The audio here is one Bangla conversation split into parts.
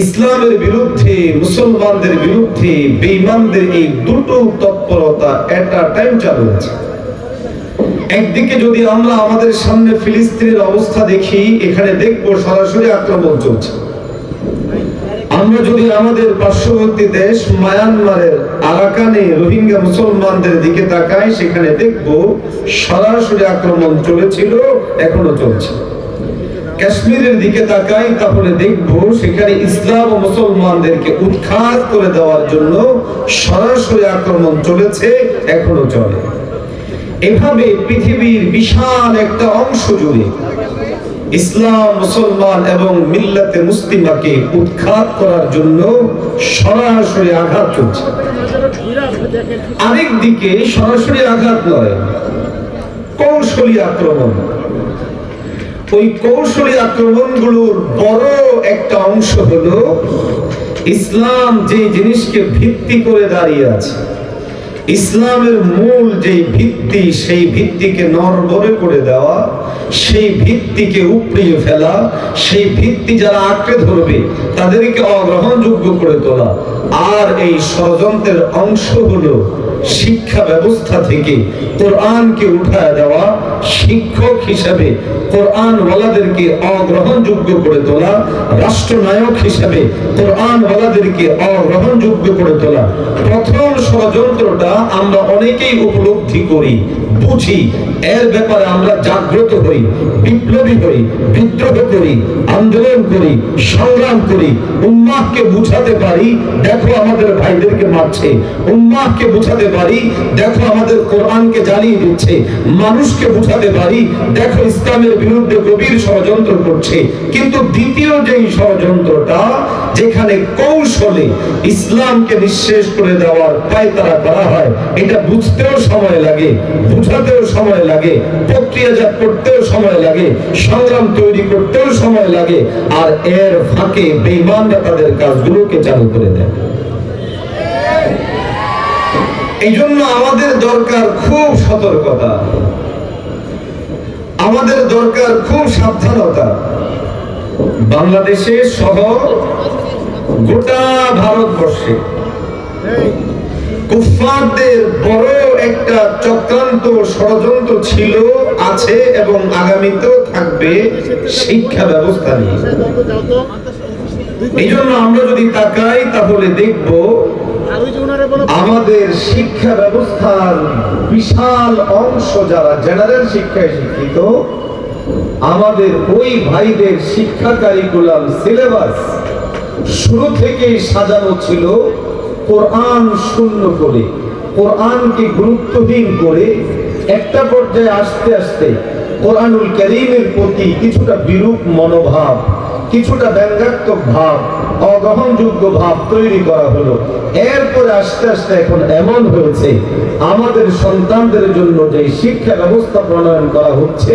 ইসলামের বিরুদ্ধে, মুসলমানদের বিরুদ্ধে বেঈমানদের এই দুটো তৎপরতা এট আ টাইম চালু আছে। একদিকে যদি আমরা আমাদের সামনে ফিলিস্তিনের অবস্থা দেখি, এখানে দেখব সরাসরি আক্রমণ চলছে। আমরা যদি আমাদের পার্শ্ববর্তী দেশ মায়ানমারের আরাকানে রোহিঙ্গা মুসলমানদের দিকে তাকাই, সেখানে দেখব সরাসরি আক্রমণ চলেছিল, এখনো চলছে। কাশ্মীরের দিকে তাকাই, তাহলে দেখব সেখানে ইসলাম ও মুসলমানদেরকে উৎখাত করে দেওয়ার জন্য সরাসরি আক্রমণ চলেছে, এখনো চলে। এভাবে পৃথিবীর বিশাল একটা অংশ জুড়ে ইসলাম, মুসলমান এবং মিল্লাতে মুসলিমাকে উৎখাত করার জন্য সরাসরি আঘাত চলছে। আরেকদিকে সরাসরি আঘাত নয়, কৌশলী আক্রমণ। ওই কৌশলী আক্রমণগুলোর বড় একটা অংশ হলো ইসলাম যে জিনিসকে ভিত্তি করে দাঁড়িয়ে আছে, ইসলামের মূল যে ভিত্তি, সেই ভিত্তিকে নড়বড়ে করে দেওয়া, সেই ভিত্তিকে উপড়িয়ে ফেলা, সেই ভিত্তি যারা আঁকড়ে ধরবে তাদেরকে অগ্রহণযোগ্য করে তোলা। আর এই ষড়যন্ত্রের অংশ হলো শিক্ষা ব্যবস্থা থেকে কোরআনকে উঠায় দেওয়া, শিক্ষক হিসাবে কোরআনওয়ালাদেরকে অগ্রহণযোগ্য করে তোলা, রাষ্ট্রনায়ক হিসাবে কোরআনওয়ালাদেরকে অগ্রহণযোগ্য করে তোলা। প্রথম ষড়যন্ত্রটা আমরা অনেকেই উপলব্ধি করি, বুঝি, এর ব্যাপারে আমরা জাগ্রত হই, বিপ্লবী হই, বিদ্রোহ করি, আন্দোলন করি, সংগ্রাম করি, উম্মাহকে বুঝাতে পারি দেখো আমাদের ভাইদেরকে মারছে, উম্মাহকে বুঝাতে পারি দেখো আমাদের কোরআনকে জ্বালিয়ে দিচ্ছে, মানুষকে বুঝাতে পারি দেখো ইসলামের বিরুদ্ধে গভীর ষড়যন্ত্র করছে। কিন্তু দ্বিতীয় যেই ষড়যন্ত্রটা, যেখানে কৌশলে ইসলামকে নিঃশেষ করে দেওয়ার পায়তারা করা হয়, এটা বুঝতেও সময় লাগে, বুঝাতেও সময় লাগে, প্রক্রিয়াজাত করতেও সময় লাগে, সংগ্রাম তৈরি করতেও সময় লাগে, আর এর ফাঁকে বেঈমানরা তাদের কাজগুলোকে চালু করে দেয়। এই জন্য আমাদের দরকার খুব সতর্কতা, আমাদের দরকার খুব সাবধানতা। বাংলাদেশে সহ গোটা ভারতবর্ষে কুফফারদের বড় একটা চক্রান্ত, ষড়যন্ত্র ছিল, আছে এবং আগামীতেও থাকবে শিক্ষা ব্যবস্থা নিয়ে। এই জন্য আমরা যদি তাকাই, তাহলে দেখব আমাদের শিক্ষা ব্যবস্থার বিশাল অংশ যারা জেনারেল শিক্ষায় শিক্ষিত, আমাদের ওই ভাইদের শিক্ষা কারিকুলাম, সিলেবাস শুরু থেকেই সাজানো ছিল কোরআন শূন্য করে, কোরআনকে গুরুত্বহীন করে। একটা পর্যায়ে আস্তে আস্তে কোরআনুল কারীমের প্রতি কিছুটা বিরূপ মনোভাব, কিছুটা ব্যঙ্গাত্মক ভাব, অগ্রহণযোগ্য ভাব তৈরি করা হলো। এরপরে আস্তে আস্তে এখন এমন হয়েছে, আমাদের সন্তানদের জন্য যে শিক্ষা ব্যবস্থা প্রণয়ন করা হচ্ছে,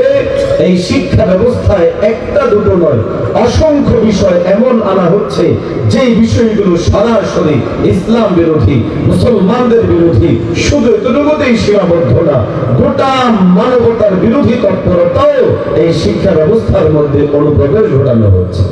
এই শিক্ষা ব্যবস্থায় একটা দুটো নয়, অসংখ্য বিষয় এমন আনা হচ্ছে যে বিষয়গুলো সরাসরি ইসলাম বিরোধী, মুসলমানদের বিরোধী। শুধু এতটুকুতেই সীমাবদ্ধ না, গোটা মানবতার বিরোধী তৎপরতাও এই শিক্ষা ব্যবস্থার মধ্যে অনুপ্রবেশ ঘটানো হচ্ছে।